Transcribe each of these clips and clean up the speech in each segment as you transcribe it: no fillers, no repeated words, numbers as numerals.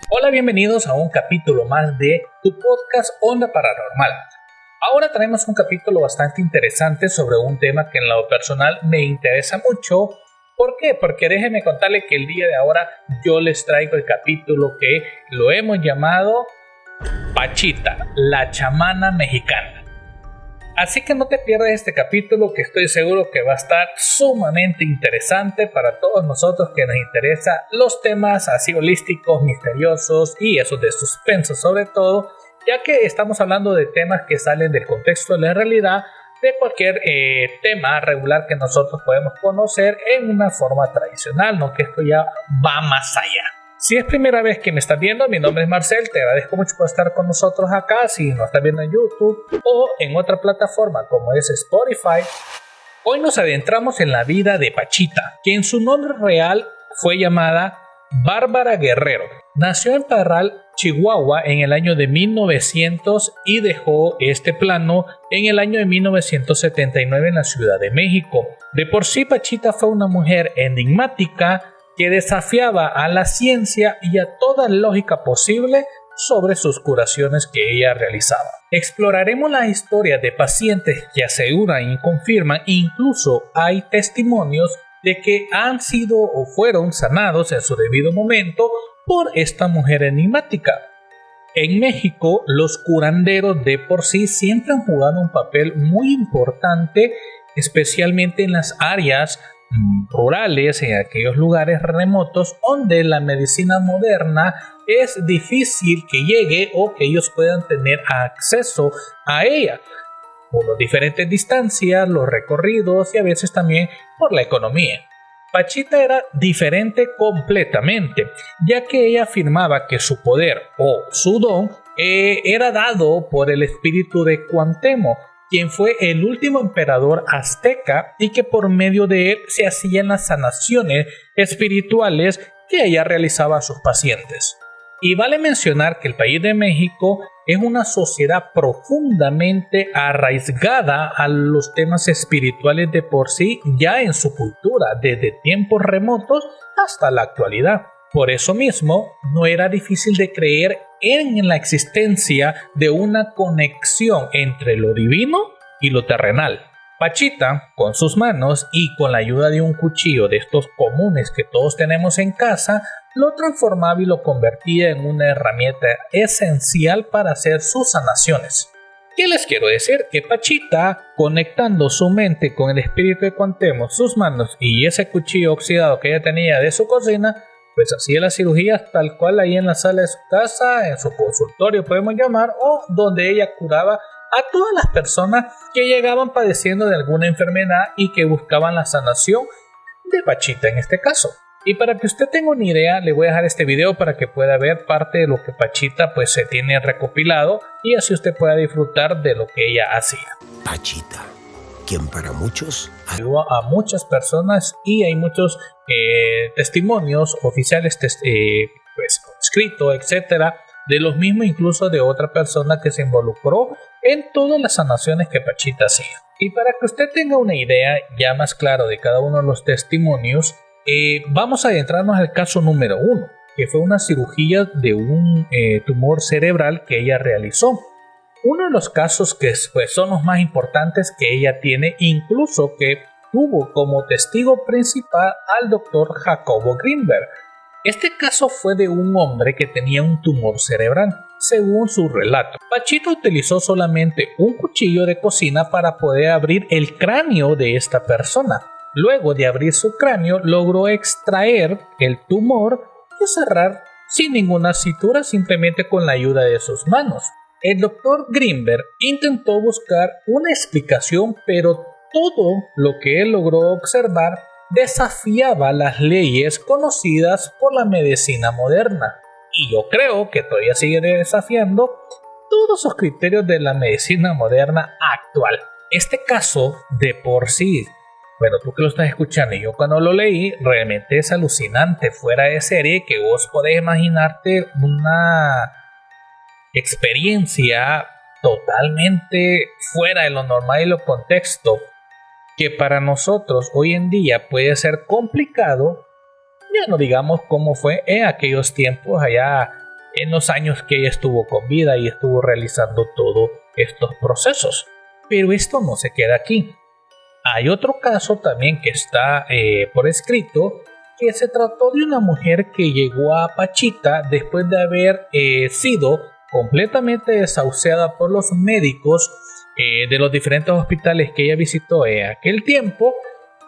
Hola, bienvenidos a un capítulo más de tu podcast Onda Paranormal. Ahora traemos un capítulo bastante interesante sobre un tema que en lo personal me interesa mucho. ¿Por qué? Porque déjenme contarles que el día de ahora yo les traigo el capítulo que lo hemos llamado Pachita, la chamana mexicana. Así que no te pierdas este capítulo, que estoy seguro que va a estar sumamente interesante para todos nosotros que nos interesan los temas así holísticos, misteriosos y esos de suspenso sobre todo, ya que estamos hablando de temas que salen del contexto de la realidad, de cualquier tema regular que nosotros podemos conocer en una forma tradicional, no que esto ya va más allá. Si es primera vez que me estás viendo, mi nombre es Marcel, te agradezco mucho por estar con nosotros acá. Si nos estás viendo en YouTube o en otra plataforma como es Spotify, hoy nos adentramos en la vida de Pachita, que en su nombre real fue llamada Bárbara Guerrero. Nació en Parral, Chihuahua en el año de 1900 y dejó este plano en el año de 1979 en la Ciudad de México. De por sí, Pachita fue una mujer enigmática que desafiaba a la ciencia y a toda lógica posible sobre sus curaciones que ella realizaba. Exploraremos la historia de pacientes que aseguran y confirman, incluso hay testimonios de que han sido o fueron sanados en su debido momento por esta mujer enigmática. En México, los curanderos de por sí siempre han jugado un papel muy importante, especialmente en las áreas rurales, en aquellos lugares remotos donde la medicina moderna es difícil que llegue o que ellos puedan tener acceso a ella por las diferentes distancias, los recorridos y a veces también por la economía. Pachita era diferente completamente, ya que ella afirmaba que su poder o su don era dado por el espíritu de Cuauhtémoc, quien fue el último emperador azteca, y que por medio de él se hacían las sanaciones espirituales que ella realizaba a sus pacientes. Y vale mencionar que el país de México es una sociedad profundamente arraigada a los temas espirituales de por sí, ya en su cultura, desde tiempos remotos hasta la actualidad. Por eso mismo, no era difícil de creer en la existencia de una conexión entre lo divino y lo terrenal. Pachita, con sus manos y con la ayuda de un cuchillo de estos comunes que todos tenemos en casa, lo transformaba y lo convertía en una herramienta esencial para hacer sus sanaciones. ¿Qué les quiero decir? Que Pachita, conectando su mente con el espíritu de Cuauhtémoc, sus manos y ese cuchillo oxidado que ella tenía de su cocina, pues hacía las cirugías tal cual ahí en la sala de su casa, en su consultorio podemos llamar, o donde ella curaba a todas las personas que llegaban padeciendo de alguna enfermedad y que buscaban la sanación de Pachita en este caso. Y para que usted tenga una idea, le voy a dejar este video para que pueda ver parte de lo que Pachita pues se tiene recopilado, y así usted pueda disfrutar de lo que ella hacía. Pachita, quien para muchos ayudó a muchas personas, y hay muchos testimonios oficiales, pues escrito, etcétera, de los mismos, incluso de otra persona que se involucró en todas las sanaciones que Pachita hacía. Y para que usted tenga una idea ya más clara de cada uno de los testimonios, vamos a adentrarnos al caso número 1, que fue una cirugía de un tumor cerebral que ella realizó. Uno de los casos que pues, son los más importantes que ella tiene, incluso que tuvo como testigo principal al doctor Jacobo Greenberg. Este caso fue de un hombre que tenía un tumor cerebral. Según su relato, Pachita utilizó solamente un cuchillo de cocina para poder abrir el cráneo de esta persona. Luego de abrir su cráneo, logró extraer el tumor y cerrar sin ninguna sutura, simplemente con la ayuda de sus manos. El doctor Greenberg intentó buscar una explicación, pero todo lo que él logró observar desafiaba las leyes conocidas por la medicina moderna. Y yo creo que todavía sigue desafiando todos los criterios de la medicina moderna actual. Este caso de por sí, bueno, tú que lo estás escuchando y yo cuando lo leí, realmente es alucinante, fuera de serie, que vos podés imaginarte una experiencia totalmente fuera de lo normal y lo contexto, que para nosotros hoy en día puede ser complicado. Ya no digamos cómo fue en aquellos tiempos, allá en los años que ella estuvo con vida y estuvo realizando todos estos procesos. Pero esto no se queda aquí. Hay otro caso también que está por escrito, que se trató de una mujer que llegó a Pachita después de haber sido completamente desahuciada por los médicos de los diferentes hospitales que ella visitó en aquel tiempo,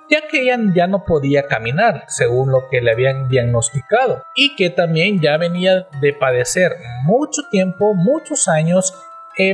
ya que ella ya no podía caminar según lo que le habían diagnosticado, y que también ya venía de padecer mucho tiempo, muchos años,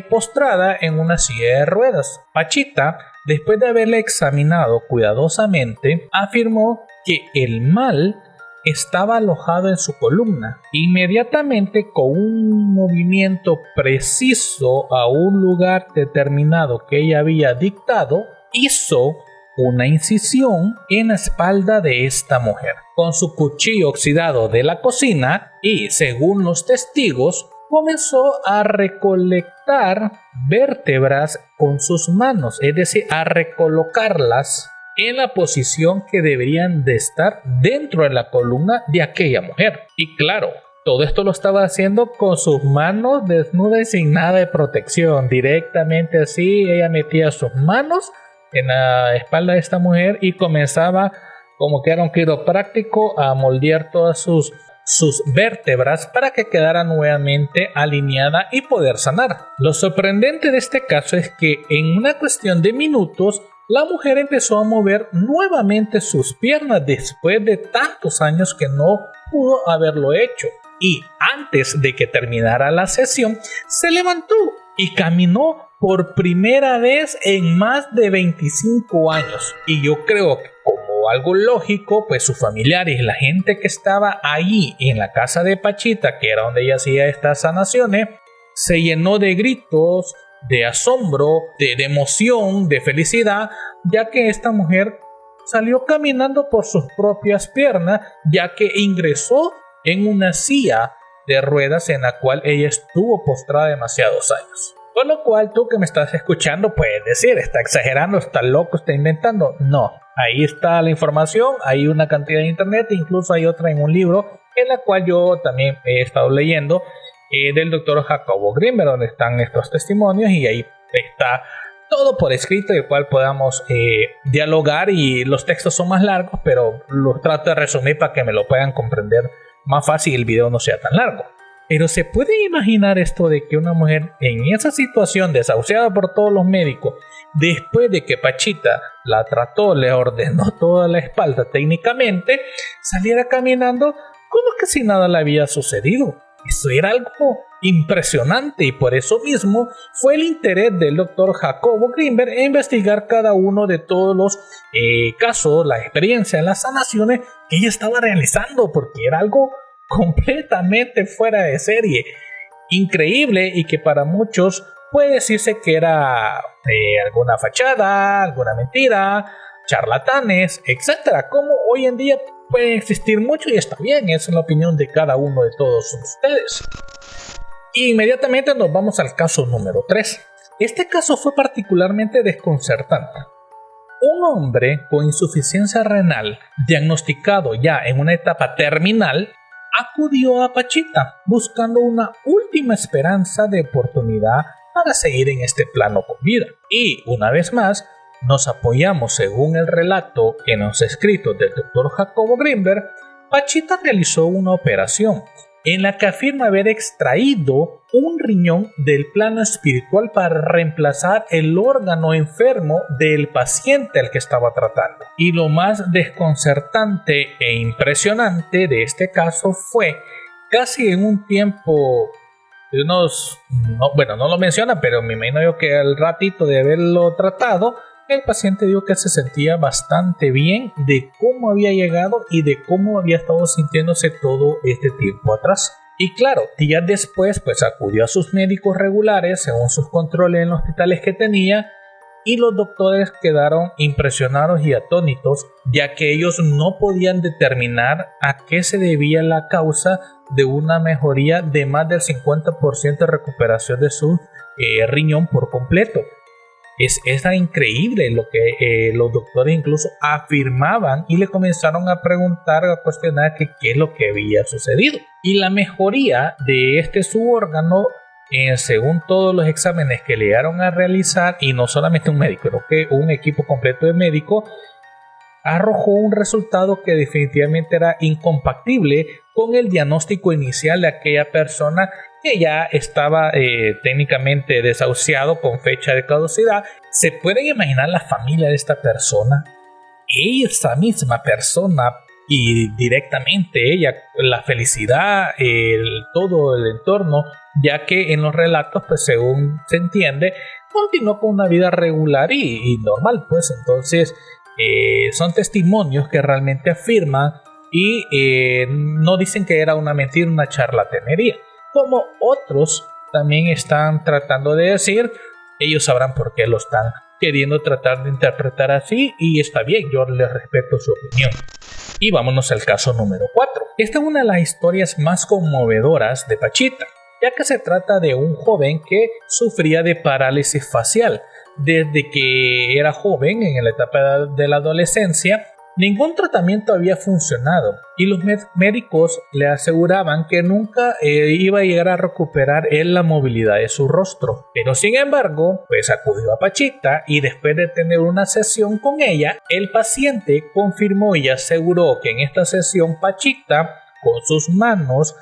postrada en una silla de ruedas. Pachita, después de haberla examinado cuidadosamente, afirmó que el mal estaba alojado en su columna. Inmediatamente, con un movimiento preciso a un lugar determinado que ella había dictado, hizo una incisión en la espalda de esta mujer con su cuchillo oxidado de la cocina y, según los testigos, comenzó a recolectar vértebras con sus manos, es decir, a recolocarlas en la posición que deberían de estar dentro de la columna de aquella mujer. Y claro, todo esto lo estaba haciendo con sus manos desnudas y sin nada de protección. Directamente así, ella metía sus manos en la espalda de esta mujer y comenzaba, como que era un quiropráctico, a moldear todas sus vértebras para que quedara nuevamente alineada y poder sanar. Lo sorprendente de este caso es que en una cuestión de minutos la mujer empezó a mover nuevamente sus piernas después de tantos años que no pudo haberlo hecho. Y antes de que terminara la sesión, se levantó y caminó por primera vez en más de 25 años. Y yo creo que, como algo lógico, pues sus familiares, la gente que estaba allí en la casa de Pachita, que era donde ella hacía estas sanaciones, se llenó de gritos, de asombro, de emoción, de felicidad, ya que esta mujer salió caminando por sus propias piernas, ya que ingresó en una silla de ruedas en la cual ella estuvo postrada demasiados años. Por lo cual, tú que me estás escuchando puedes decir, está exagerando, está loco, está inventando. No, ahí está la información, hay una cantidad de internet, incluso hay otra en un libro en la cual yo también he estado leyendo, del doctor Jacobo Grimberg, donde están estos testimonios, y ahí está todo por escrito, el cual podamos dialogar, y los textos son más largos, pero los trato de resumir para que me lo puedan comprender más fácil y el video no sea tan largo. Pero se puede imaginar esto de que una mujer en esa situación, desahuciada por todos los médicos, después de que Pachita la trató, le ordenó toda la espalda técnicamente, saliera caminando como que si nada le había sucedido. Eso era algo impresionante, y por eso mismo fue el interés del doctor Jacobo Grimberg en investigar cada uno de todos los casos, la experiencia, las sanaciones que ella estaba realizando, porque era algo completamente fuera de serie, increíble, y que para muchos puede decirse que era alguna fachada, alguna mentira, charlatanes, etcétera, como hoy en día pueden existir mucho, y está bien, esa es la opinión de cada uno de todos ustedes. Inmediatamente nos vamos al caso número 3. Este caso fue particularmente desconcertante. Un hombre con insuficiencia renal, diagnosticado ya en una etapa terminal, acudió a Pachita buscando una última esperanza de oportunidad para seguir en este plano con vida. Y una vez más, nos apoyamos según el relato en los escritos del Dr. Jacobo Grimberg. Pachita realizó una operación en la que afirma haber extraído un riñón del plano espiritual para reemplazar el órgano enfermo del paciente al que estaba tratando. Y lo más desconcertante e impresionante de este caso fue casi en un tiempo de unos, no lo menciona, pero me imagino yo que al ratito de haberlo tratado, el paciente dijo que se sentía bastante bien de cómo había llegado y de cómo había estado sintiéndose todo este tiempo atrás. Y claro, días después pues acudió a sus médicos regulares según sus controles en los hospitales que tenía, y los doctores quedaron impresionados y atónitos, ya que ellos no podían determinar a qué se debía la causa de una mejoría de más del 50% de recuperación de su riñón por completo. Era increíble lo que los doctores incluso afirmaban y le comenzaron a preguntar, a cuestionar qué es lo que había sucedido. Y la mejoría de su órgano, según todos los exámenes que le llegaron a realizar, y no solamente un médico, sino que un equipo completo de médicos, arrojó un resultado que definitivamente era incompatible con el diagnóstico inicial de aquella persona que ya estaba técnicamente desahuciado con fecha de caducidad. ¿Se pueden imaginar la familia de esta persona? Esa misma persona y directamente ella, la felicidad, todo el entorno, ya que en los relatos, pues según se entiende, continuó con una vida regular y normal, pues entonces son testimonios que realmente afirman y no dicen que era una mentira, una charlatanería, como otros también están tratando de decir. Ellos sabrán por qué lo están queriendo tratar de interpretar así, y está bien, yo les respeto su opinión. Y vámonos al caso número 4. Esta es una de las historias más conmovedoras de Pachita, ya que se trata de un joven que sufría de parálisis facial. Desde que era joven, en la etapa de la adolescencia, ningún tratamiento había funcionado y los médicos le aseguraban que nunca iba a llegar a recuperar la movilidad de su rostro. Pero sin embargo, pues acudió a Pachita y después de tener una sesión con ella, el paciente confirmó y aseguró que en esta sesión Pachita, con sus manos,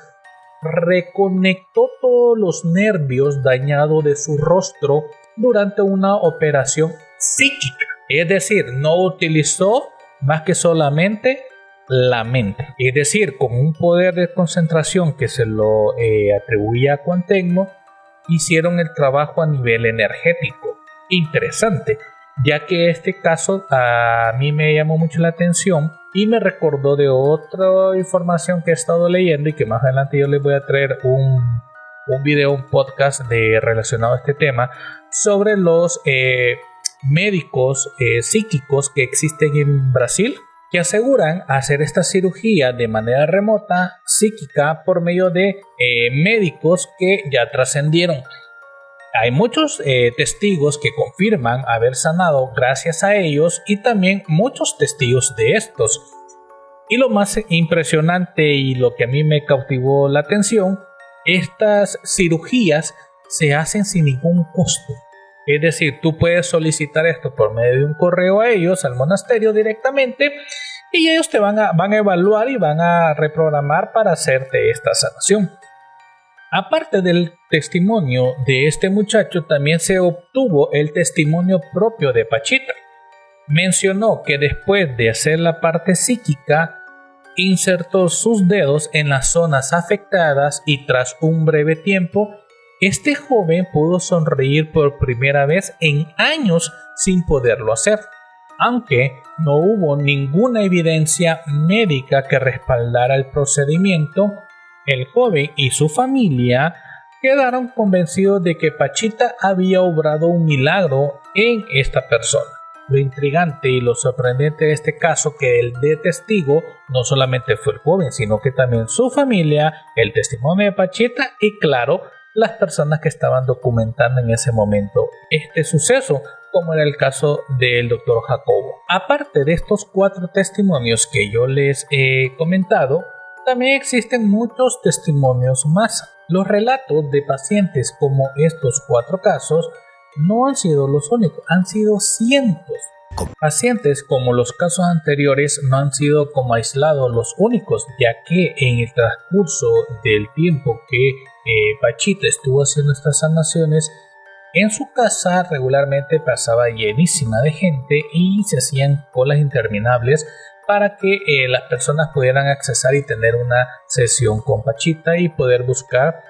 reconectó todos los nervios dañados de su rostro durante una operación psíquica. Es decir, no utilizó más que solamente la mente. Es decir, con un poder de concentración que se lo atribuía a Cuauhtémoc, hicieron el trabajo a nivel energético. Interesante, ya que este caso a mí me llamó mucho la atención y me recordó de otra información que he estado leyendo y que más adelante yo les voy a traer un video, un podcast relacionado a este tema, sobre los médicos psíquicos que existen en Brasil, que aseguran hacer esta cirugía de manera remota psíquica por medio de médicos que ya trascendieron. Hay muchos testigos que confirman haber sanado gracias a ellos y también muchos testigos de estos. Y lo más impresionante y lo que a mí me cautivó la atención, estas cirugías se hacen sin ningún costo. Es decir, tú puedes solicitar esto por medio de un correo a ellos, al monasterio directamente, y ellos te van a evaluar y van a reprogramar para hacerte esta sanación. Aparte del testimonio de este muchacho, también se obtuvo el testimonio propio de Pachita. Mencionó que después de hacer la parte psíquica, insertó sus dedos en las zonas afectadas y tras un breve tiempo, este joven pudo sonreír por primera vez en años sin poderlo hacer. Aunque no hubo ninguna evidencia médica que respaldara el procedimiento, el joven y su familia quedaron convencidos de que Pachita había obrado un milagro en esta persona. Lo intrigante y lo sorprendente de este caso que el de testigo no solamente fue el joven, sino que también su familia, el testimonio de Pachita y claro, las personas que estaban documentando en ese momento este suceso, como era el caso del doctor Jacobo. Aparte de estos 4 testimonios que yo les he comentado, también existen muchos testimonios más. Los relatos de pacientes como estos 4 casos no han sido los únicos, han sido cientos. Pacientes como los casos anteriores no han sido como aislados los únicos, ya que en el transcurso del tiempo que Pachita estuvo haciendo estas sanaciones, en su casa regularmente pasaba llenísima de gente y se hacían colas interminables para que las personas pudieran accesar y tener una sesión con Pachita y poder buscar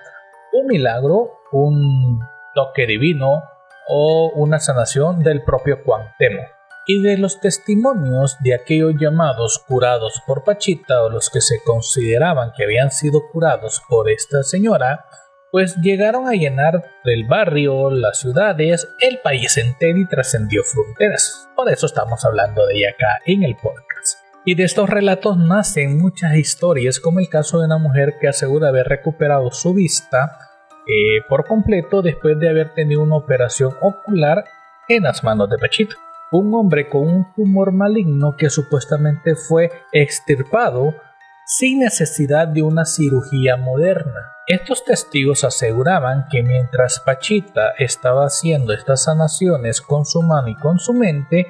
un milagro, un toque divino o una sanación del propio Cuauhtémoc. Y de los testimonios de aquellos llamados curados por Pachita o los que se consideraban que habían sido curados por esta señora, pues llegaron a llenar el barrio, las ciudades, el país entero y trascendió fronteras. Por eso estamos hablando de ella acá en el podcast. Y de estos relatos nacen muchas historias, como el caso de una mujer que asegura haber recuperado su vista por completo después de haber tenido una operación ocular en las manos de Pachita. Un hombre con un tumor maligno que supuestamente fue extirpado sin necesidad de una cirugía moderna. Estos testigos aseguraban que mientras Pachita estaba haciendo estas sanaciones con su mano y con su mente,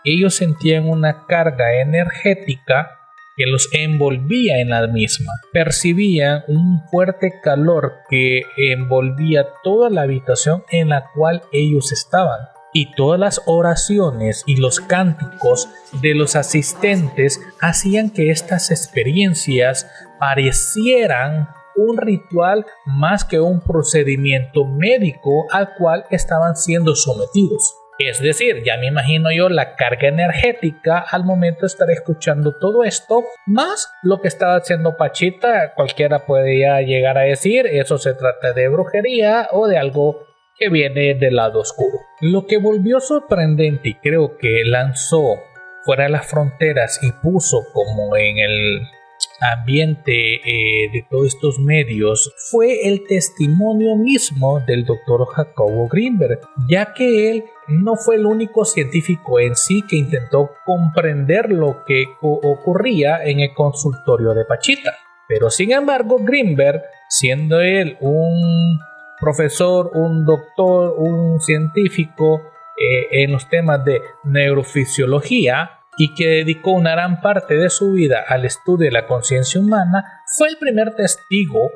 ellos sentían una carga energética que los envolvía en la misma. Percibían un fuerte calor que envolvía toda la habitación en la cual ellos estaban. Y todas las oraciones y los cánticos de los asistentes hacían que estas experiencias parecieran un ritual más que un procedimiento médico al cual estaban siendo sometidos. Es decir, ya me imagino yo la carga energética al momento de estar escuchando todo esto, más lo que estaba haciendo Pachita. Cualquiera podría llegar a decir, eso se trata de brujería o de algo que viene del lado oscuro. Lo que volvió sorprendente y creo que lanzó fuera de las fronteras y puso como en el ambiente de todos estos medios fue el testimonio mismo del doctor Jacobo Grinberg, ya que él no fue el único científico en sí que intentó comprender lo que ocurría en el consultorio de Pachita. Pero sin embargo, Grinberg, siendo él un profesor, un doctor, un científico en los temas de neurofisiología, y que dedicó una gran parte de su vida al estudio de la conciencia humana, fue el primer testigo,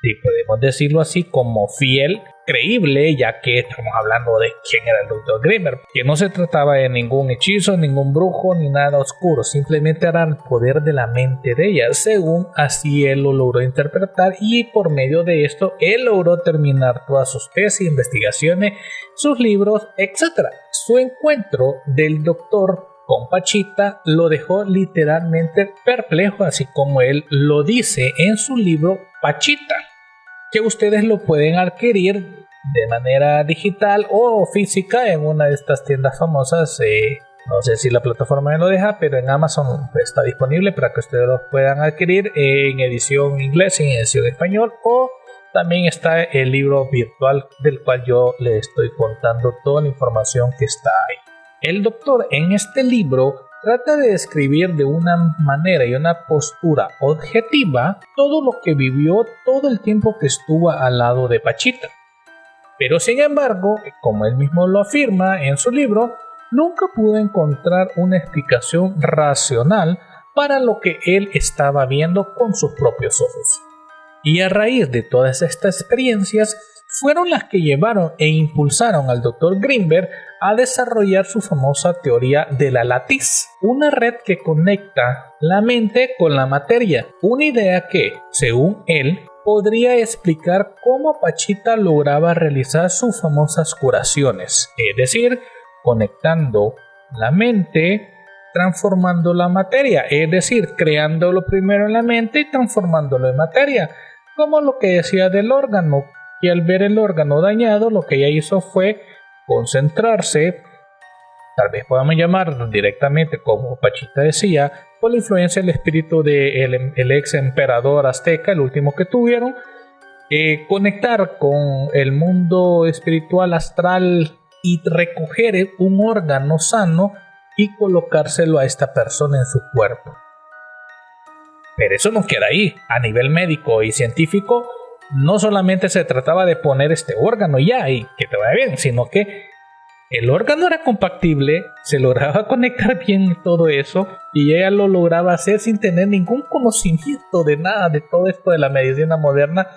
y podemos decirlo así, como fiel, creíble, ya que estamos hablando de quién era el Dr. Grinberg, que no se trataba de ningún hechizo, ningún brujo, ni nada oscuro, simplemente era el poder de la mente de ella, según así él lo logró interpretar, y por medio de esto él logró terminar todas sus tesis, investigaciones, sus libros, etc. Su encuentro del doctor con Pachita lo dejó literalmente perplejo, así como él lo dice en su libro Pachita, que ustedes lo pueden adquirir de manera digital o física en una de estas tiendas famosas. No sé si la plataforma me lo deja, pero en Amazon está disponible para que ustedes lo puedan adquirir en edición inglés y en edición español, o también está el libro virtual del cual yo les estoy contando toda la información que está ahí. El doctor en este libro trata de describir de una manera y una postura objetiva todo lo que vivió todo el tiempo que estuvo al lado de Pachita. Pero sin embargo, como él mismo lo afirma en su libro, nunca pudo encontrar una explicación racional para lo que él estaba viendo con sus propios ojos. Y a raíz de todas estas experiencias fueron las que llevaron e impulsaron al Dr. Grinberg a desarrollar su famosa teoría de la latiz, una red que conecta la mente con la materia, una idea que, según él, podría explicar cómo Pachita lograba realizar sus famosas curaciones, es decir, conectando la mente, transformando la materia, es decir, creándolo primero en la mente y transformándolo en materia, como lo que decía del órgano, y al ver el órgano dañado, lo que ella hizo fue concentrarse, tal vez podamos llamar directamente, como Pachita decía, por la influencia del espíritu del ex emperador azteca, el último que tuvieron, conectar con el mundo espiritual astral y recoger un órgano sano y colocárselo a esta persona en su cuerpo. Pero eso no queda ahí. A nivel médico y científico, no solamente se trataba de poner este órgano ya y que te vaya bien, sino que el órgano era compatible, se lograba conectar bien todo eso y ella lo lograba hacer sin tener ningún conocimiento de nada de todo esto de la medicina moderna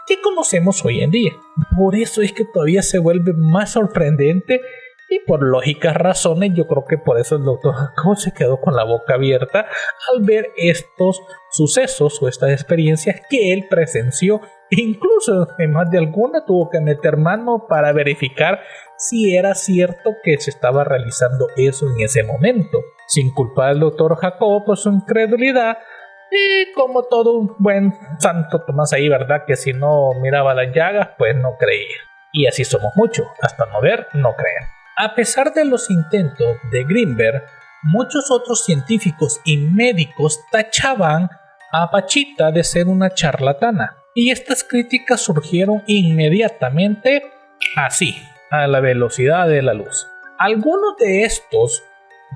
que conocemos hoy en día. Por eso es que todavía se vuelve más sorprendente y por lógicas razones yo creo que por eso el doctor Jacobo se quedó con la boca abierta al ver estos sucesos o estas experiencias que él presenció. Incluso en más de alguna tuvo que meter mano para verificar si era cierto que se estaba realizando eso en ese momento, sin culpar al doctor Jacobo por su incredulidad, Y como todo un buen Santo Tomás ahí, ¿verdad? Que si no miraba las llagas, pues no creía. Y así somos muchos, hasta no ver, no creer. A pesar de los intentos de Greenberg, muchos otros científicos y médicos tachaban a Pachita de ser una charlatana. Y estas críticas surgieron inmediatamente así, a la velocidad de la luz. Algunos de estos,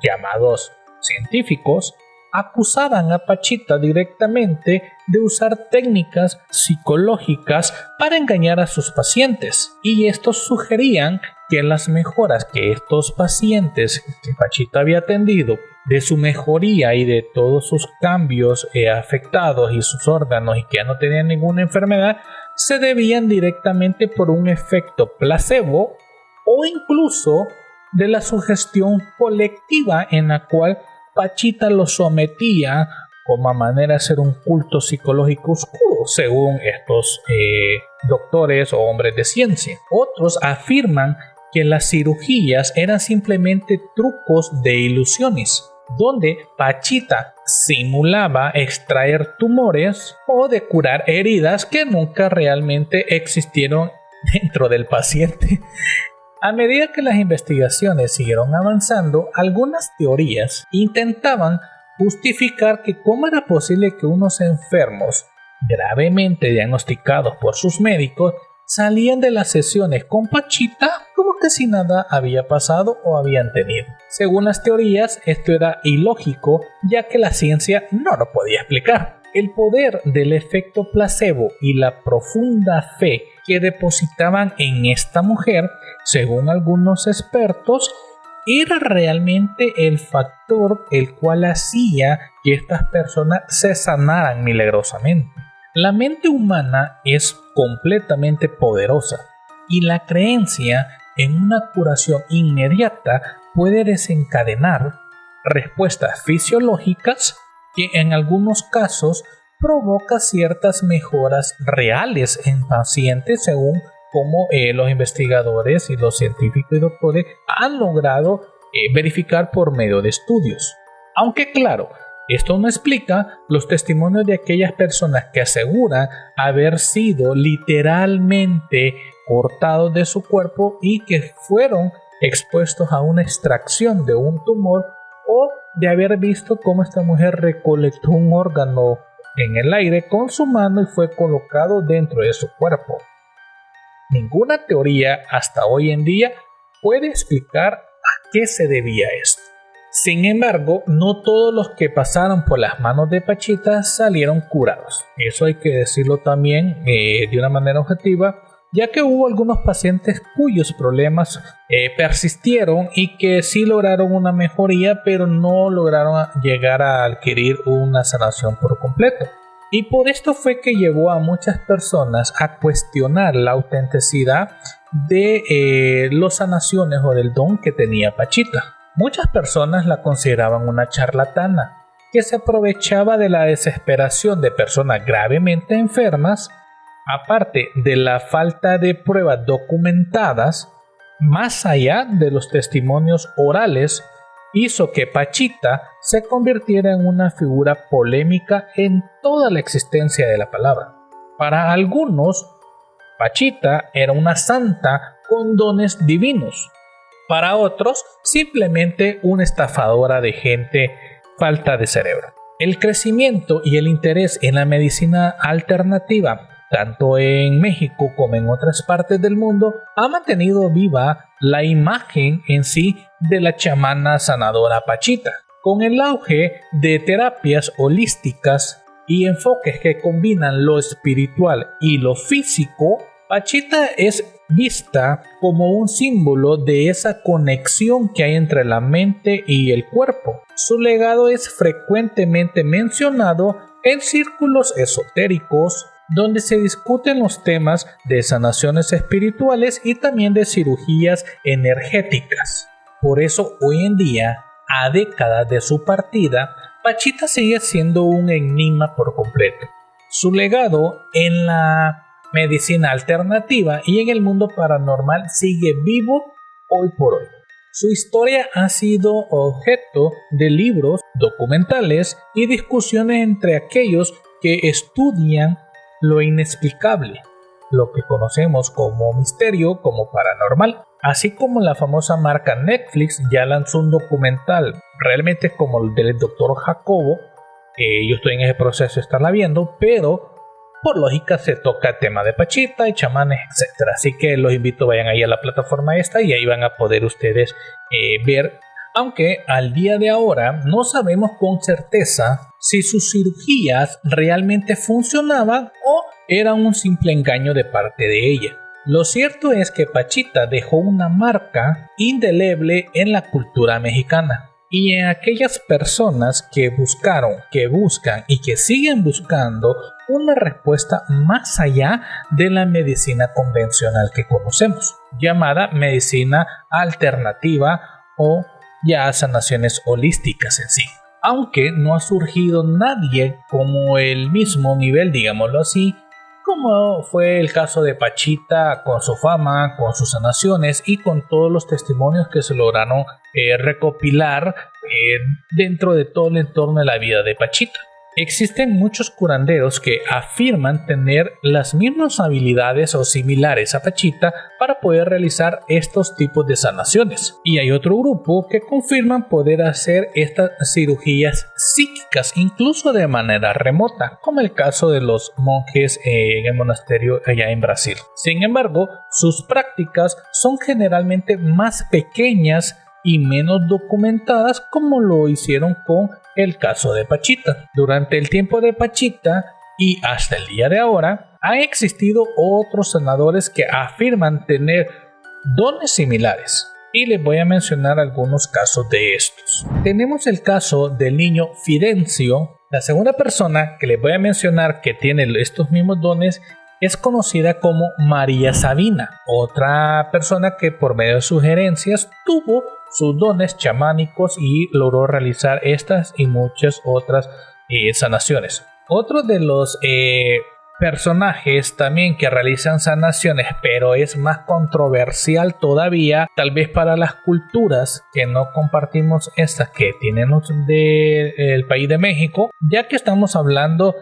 llamados científicos, acusaban a Pachita directamente de usar técnicas psicológicas para engañar a sus pacientes, y estos sugerían que las mejoras que estos pacientes que Pachita había atendido, de su mejoría y de todos sus cambios afectados y sus órganos, y que ya no tenían ninguna enfermedad, se debían directamente por un efecto placebo o incluso de la sugestión colectiva en la cual Pachita lo sometía como a manera de hacer un culto psicológico oscuro, según estos doctores o hombres de ciencia. Otros afirman que las cirugías eran simplemente trucos de ilusiones, donde Pachita simulaba extraer tumores o de curar heridas que nunca realmente existieron dentro del paciente. A medida que las investigaciones siguieron avanzando, algunas teorías intentaban justificar que cómo era posible que unos enfermos gravemente diagnosticados por sus médicos salían de las sesiones con Pachita como que si nada había pasado o habían tenido. Según las teorías, esto era ilógico, ya que la ciencia no lo podía explicar. El poder del efecto placebo y la profunda fe que depositaban en esta mujer, según algunos expertos, era realmente el factor el cual hacía que estas personas se sanaran milagrosamente. La mente humana es completamente poderosa y la creencia en una curación inmediata puede desencadenar respuestas fisiológicas que en algunos casos provoca ciertas mejoras reales en pacientes, según como los investigadores y los científicos y doctores han logrado verificar por medio de estudios. Aunque claro, esto no explica los testimonios de aquellas personas que aseguran haber sido literalmente cortados de su cuerpo y que fueron expuestos a una extracción de un tumor, o de haber visto cómo esta mujer recolectó un órgano en el aire con su mano y fue colocado dentro de su cuerpo. Ninguna teoría hasta hoy en día puede explicar a qué se debía esto. Sin embargo, no todos los que pasaron por las manos de Pachita salieron curados. Eso hay que decirlo también de una manera objetiva, ya que hubo algunos pacientes cuyos problemas persistieron y que sí lograron una mejoría, pero no lograron llegar a adquirir una sanación por completo. Y por esto fue que llevó a muchas personas a cuestionar la autenticidad de las sanaciones o del don que tenía Pachita. Muchas personas la consideraban una charlatana que se aprovechaba de la desesperación de personas gravemente enfermas. Aparte de la falta de pruebas documentadas, más allá de los testimonios orales, hizo que Pachita se convirtiera en una figura polémica en toda la existencia de la palabra. Para algunos, Pachita era una santa con dones divinos. Para otros, simplemente una estafadora de gente falta de cerebro. El crecimiento y el interés en la medicina alternativa, tanto en México como en otras partes del mundo, ha mantenido viva la imagen en sí de la chamana sanadora Pachita. Con el auge de terapias holísticas y enfoques que combinan lo espiritual y lo físico, Pachita es vista como un símbolo de esa conexión que hay entre la mente y el cuerpo. Su legado es frecuentemente mencionado en círculos esotéricos, donde se discuten los temas de sanaciones espirituales y también de cirugías energéticas. Por eso hoy en día, a décadas de su partida, Pachita sigue siendo un enigma por completo. Su legado en la medicina alternativa y en el mundo paranormal sigue vivo hoy por hoy. Su historia ha sido objeto de libros, documentales y discusiones entre aquellos que estudian lo inexplicable, lo que conocemos como misterio, como paranormal. Así como la famosa marca Netflix ya lanzó un documental, realmente como el del Dr. Jacobo, yo estoy en ese proceso de estarla viendo, pero por lógica se toca el tema de Pachita y chamanes, etc. Así que los invito, vayan ahí a la plataforma esta y ahí van a poder ustedes ver. Aunque al día de ahora no sabemos con certeza si sus cirugías realmente funcionaban o era un simple engaño de parte de ella. Lo cierto es que Pachita dejó una marca indeleble en la cultura mexicana y en aquellas personas que buscaron, que buscan y que siguen buscando una respuesta más allá de la medicina convencional que conocemos, llamada medicina alternativa o ya sanaciones holísticas en sí. Aunque no ha surgido nadie como el mismo nivel, digámoslo así, como fue el caso de Pachita con su fama, con sus sanaciones y con todos los testimonios que se lograron recopilar dentro de todo el entorno de la vida de Pachita. Existen muchos curanderos que afirman tener las mismas habilidades o similares a Pachita para poder realizar estos tipos de sanaciones. Y hay otro grupo que confirman poder hacer estas cirugías psíquicas, incluso de manera remota, como el caso de los monjes en el monasterio allá en Brasil. Sin embargo, sus prácticas son generalmente más pequeñas y menos documentadas, como lo hicieron con el caso de Pachita. Durante el tiempo de Pachita y hasta el día de ahora, han existido otros sanadores que afirman tener dones similares. Y les voy a mencionar algunos casos de estos. Tenemos el caso del niño Fidencio. La segunda persona que les voy a mencionar que tiene estos mismos dones es conocida como María Sabina, otra persona que por medio de sugerencias tuvo sus dones chamánicos y logró realizar estas y muchas otras sanaciones. Otro de los personajes también que realizan sanaciones, pero es más controversial todavía, tal vez para las culturas que no compartimos estas que tienen del país de México, ya que estamos hablando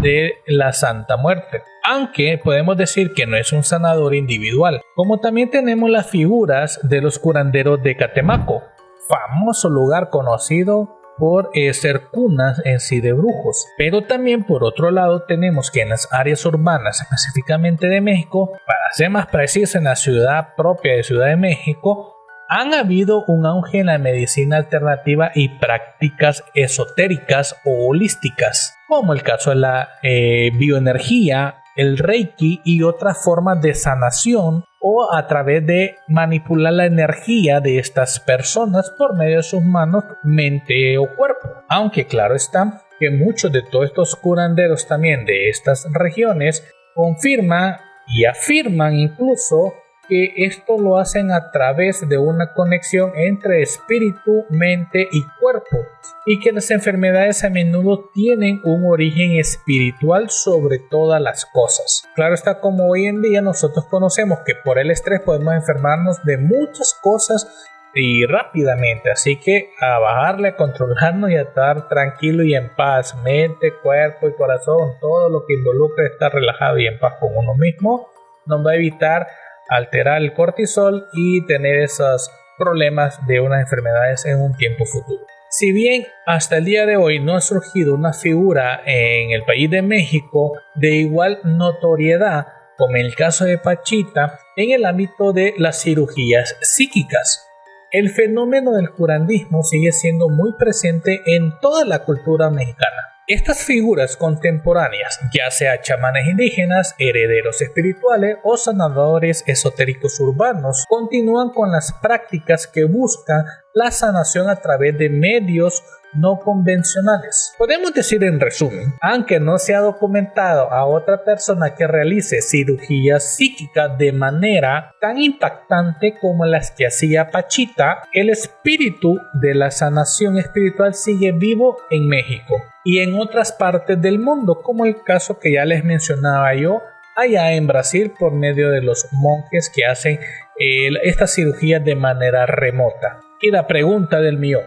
de la Santa Muerte, aunque podemos decir que no es un sanador individual. Como también tenemos las figuras de los curanderos de Catemaco, famoso lugar conocido por ser cunas en sí de brujos. Pero también por otro lado tenemos que en las áreas urbanas, específicamente de México, para ser más preciso en la ciudad propia de Ciudad de México, han habido un auge en la medicina alternativa y prácticas esotéricas o holísticas, como el caso de la bioenergía, el reiki y otras formas de sanación, o a través de manipular la energía de estas personas por medio de sus manos, mente o cuerpo. Aunque claro está que muchos de todos estos curanderos también de estas regiones confirman y afirman incluso que esto lo hacen a través de una conexión entre espíritu, mente y cuerpo, y que las enfermedades a menudo tienen un origen espiritual sobre todas las cosas. Claro está, como hoy en día nosotros conocemos que por el estrés podemos enfermarnos de muchas cosas y rápidamente, así que a bajarle, a controlarnos y a estar tranquilo y en paz, mente, cuerpo y corazón, todo lo que involucra estar relajado y en paz con uno mismo, nos va a evitar alterar el cortisol y tener esos problemas de unas enfermedades en un tiempo futuro. Si bien hasta el día de hoy no ha surgido una figura en el país de México de igual notoriedad como en el caso de Pachita en el ámbito de las cirugías psíquicas, el fenómeno del curandismo sigue siendo muy presente en toda la cultura mexicana. Estas figuras contemporáneas, ya sea chamanes indígenas, herederos espirituales o sanadores esotéricos urbanos, continúan con las prácticas que buscan la sanación a través de medios no convencionales. Podemos decir en resumen, aunque no se ha documentado a otra persona que realice cirugías psíquicas de manera tan impactante como las que hacía Pachita, el espíritu de la sanación espiritual sigue vivo en México y en otras partes del mundo, como el caso que ya les mencionaba yo allá en Brasil por medio de los monjes que hacen esta cirugía de manera remota. Y la pregunta del millón: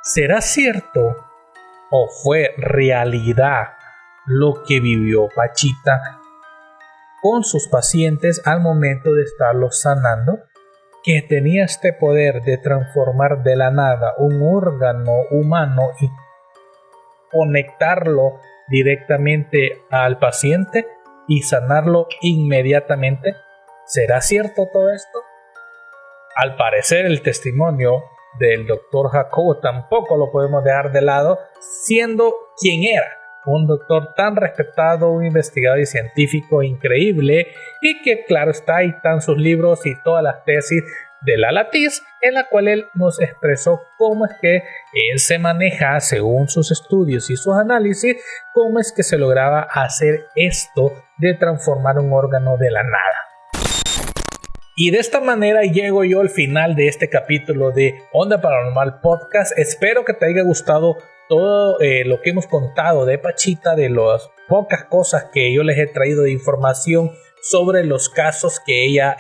¿será cierto o fue realidad lo que vivió Pachita con sus pacientes al momento de estarlos sanando? Que tenía este poder de transformar de la nada un órgano humano y conectarlo directamente al paciente y sanarlo inmediatamente. ¿Será cierto todo esto? Al parecer el testimonio del doctor Jacobo tampoco lo podemos dejar de lado, siendo quien era, un doctor tan respetado, un investigador y científico increíble, y que claro está, ahí están sus libros y todas las tesis de la Latiz, en la cual él nos expresó cómo es que él se maneja según sus estudios y sus análisis, cómo es que se lograba hacer esto de transformar un órgano de la nada. Y de esta manera llego yo al final de este capítulo de Onda Paranormal Podcast. Espero que te haya gustado todo lo que hemos contado de Pachita, de las pocas cosas que yo les he traído de información sobre los casos que ella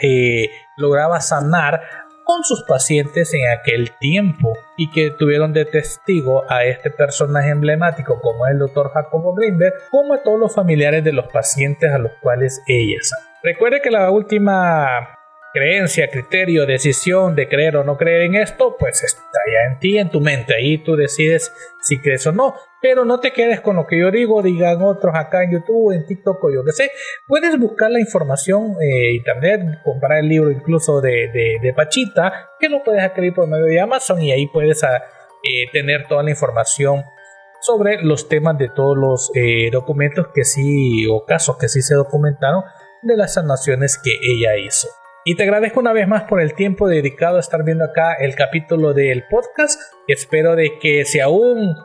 lograba sanar con sus pacientes en aquel tiempo y que tuvieron de testigo a este personaje emblemático como el Dr. Jacobo Grinberg, como a todos los familiares de los pacientes a los cuales ella sanó. Recuerde que la última creencia, criterio, decisión de creer o no creer en esto, pues está ya en ti, en tu mente. Ahí tú decides si crees o no, pero no te quedes con lo que yo digo, digan otros acá en YouTube, en TikTok o yo que sé. Puedes buscar la información en internet, comprar el libro incluso de Pachita, que lo puedes adquirir por medio de Amazon, y ahí puedes tener toda la información sobre los temas de todos los documentos que sí, o casos que sí se documentaron de las sanaciones que ella hizo. Y te agradezco una vez más por el tiempo dedicado a estar viendo acá el capítulo del podcast. Espero de que si aún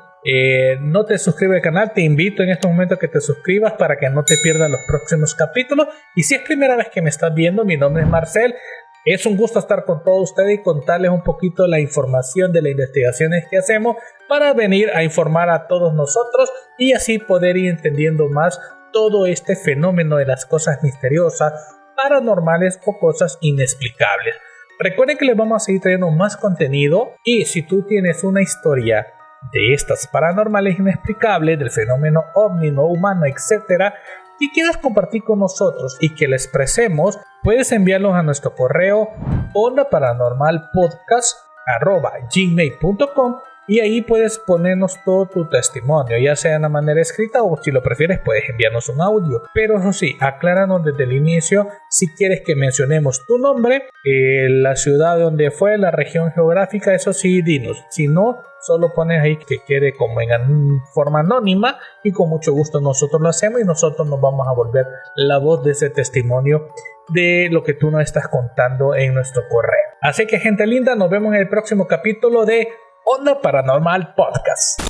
no te suscribes al canal, te invito en estos momentos a que te suscribas para que no te pierdas los próximos capítulos. Y si es primera vez que me estás viendo, mi nombre es Marcel. Es un gusto estar con todos ustedes y contarles un poquito la información de las investigaciones que hacemos para venir a informar a todos nosotros y así poder ir entendiendo más todo este fenómeno de las cosas misteriosas, paranormales o cosas inexplicables. Recuerden que les vamos a seguir trayendo más contenido, y si tú tienes una historia de estas paranormales inexplicables, del fenómeno ovni, no humano, etc., y quieras compartir con nosotros y que le expresemos, puedes enviarlos a nuestro correo ondaparanormalpodcast@gmail.com, y ahí puedes ponernos todo tu testimonio, ya sea de una manera escrita o si lo prefieres puedes enviarnos un audio. Pero eso sí, acláranos desde el inicio si quieres que mencionemos tu nombre, la ciudad donde fue, la región geográfica, eso sí, dinos. Si no, solo pones ahí que quede como en forma anónima, y con mucho gusto nosotros lo hacemos y nosotros nos vamos a volver la voz de ese testimonio de lo que tú nos estás contando en nuestro correo. Así que, gente linda, nos vemos en el próximo capítulo de Onda Paranormal Podcast.